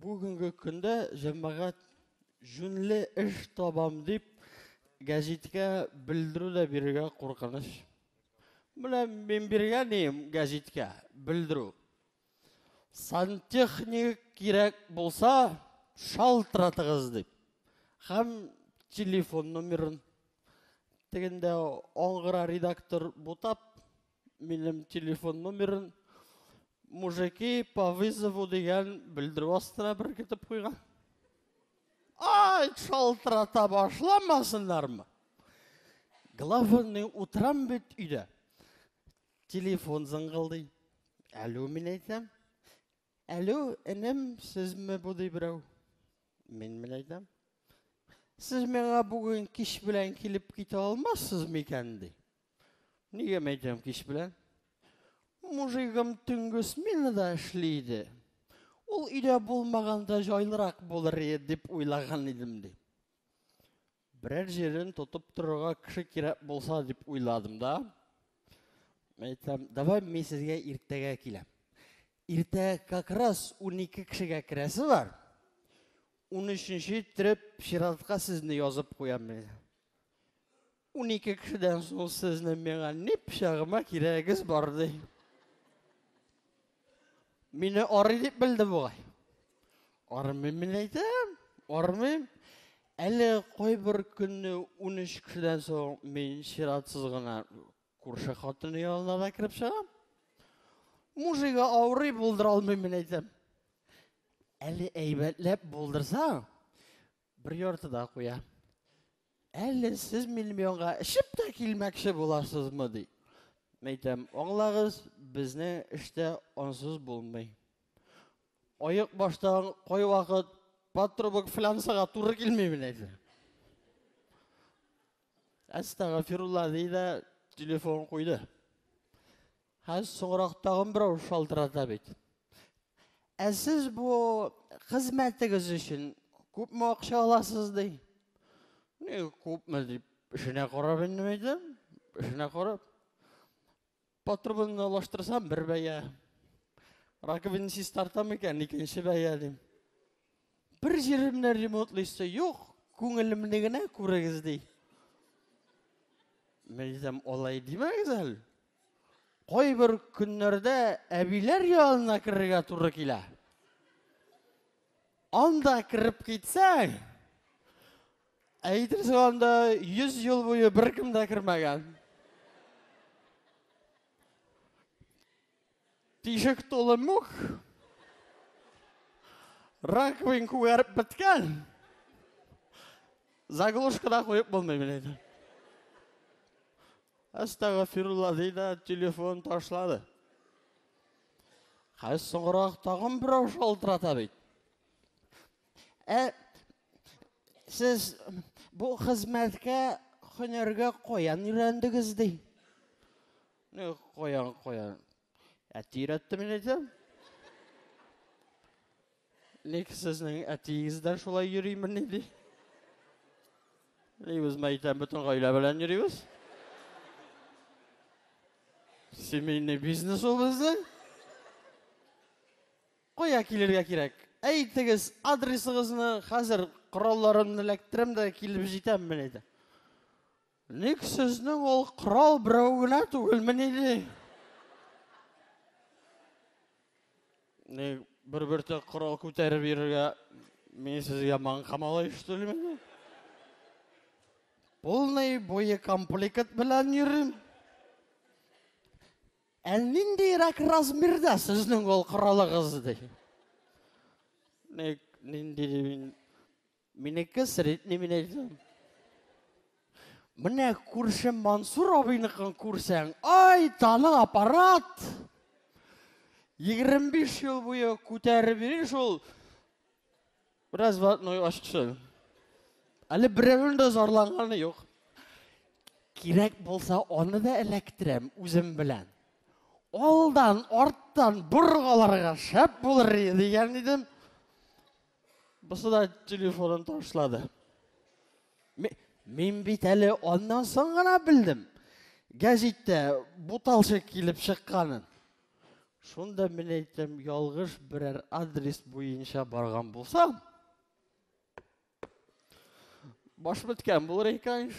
Бүгінгі күнде жамағат жүнлі іш табам деп газетке білдіру да беруге қорқыныш. Мына мен бергенім газетке білдіру. Сантехник керек болса шалтыратығыз деп. Хам телефон номерін. Дегенде оңғыра редактор бұтап, менің телефон номерін мужики по вызову деген білдіру астына бір кетіп қойған. Ай, шалтырата башламасындар ма? Главный утрам бет үйде. Телефон зыңғылды. Әлу, мен айтам. Әлу, інім, сіз ме бұдай бірау? Мен айтам. Сіз меңа бүгін кеш білән келіп кете алмассыз мекенді? Неге мен айтам кеш білән? Мужигім түнгіс мені да ішлейді. Ол үйде болмағанда жайлырақ болыр деп ойлаған едім де. Бірер жерін тұтып тұруға кіші керек болса деп ойладым да. Мен айтам, давай мен сізге ертеге келем. Ертеге как раз 12 кішіге кіресі бар. 13-ші түріп ширатқа сізні yazып қоям мен. 12 кішіден соң сізні меңа не пішағыма керегіз барды. Мені ары деп білді бұғай. Арымен мен айтам, арымен. Әлі қой бір күнні 13 кішіден соң мен ширатсыз ғана көрші қатыны ялына да кіріп шығам. Мужиға ауыры болдыра алмай мен айтам. Әлі әйбәтләп болдырсаң, бір ортыда қоя. Әлі сіз миллионға ішіп та келмәкші боласыз мұ дей. Мен айтам, оңлағыз, бізні іште онсыз болмай. Ойық баштан қой вақыт патрубық флансаға туры келмей мен айтам. Астағафирулла дейді, телефон қойды. Хаз соңырақтағын бірау шалтырата бет. Сіз бұл қызметіңіз үшін көп му ақша аласыз дей. Не көп му деп, ішіне қарап енім айтам, ішіне қарап. Патрубын алаштырсам бір бәйе. Раковинсіз тартам екен, екінші бәйе дейм. Бір жерімнен ремонтлейсі, жоқ, көңілімдегіне көрегіз дей. Мен айтам, олай деймәгіз әлі. Қой бір күнлерде әбилер ялына кіріге тұры келі. Анда кіріп кетсәң, әйтірсі анда 100 жыл бойы бір кімді кірмеген. Тишік толы мұқ, раковин көгеріп біткен, заглушкада қойып болмай мен айтам. Астағафирулла дейді, телефон ташлады. Қайсы соңырақтағын бірау шалтырата бейді. Сіз бұл қызметке хүнерге қоян үйрендіңіз дей. Не қоян. Әті үйретті мен айтам. Некі сіздің әтейіңізден шолай үйреймін не дей. Өзім айтам, бүтін қайла білән үйрейміз. Семейный бизнес ол біздің. Қоя келерге керек. Әйтігіз, адресіңізні қазір құралларымны ләктірімді келіп жетем мен еді. Нек сіздің ол құрал бірауғына түгіл мен еді. Бір-бірті құрал көтәрі беруге мен сізге маң қамалай үштілі мен еді. Полный бойы комплект білән үйрім. Әлніндейрек размерда сіздің ол құралығыз дей. Менекі сіретіне мен айтам. Міне көршім Мансур абайнықын көрсең, ай, таның аппарат. 25 жыл бойы көтәрі береш ол. Разватной ашықшы. Әлі біреуінде зарланғаны жоқ. Керек болса, оны да электірем өзім білән. Олдан, орттан, бұрғаларға шәп болыр деген едім. Бұсы да телефонын ташлады. Мен бет әлі ондан соң ғана білдім. Газетте бұталшы келіп шыққанын. Шунда мен әйтәм, ялгыш берәр адрес буенча барган булсам, баш беткән булыр икән.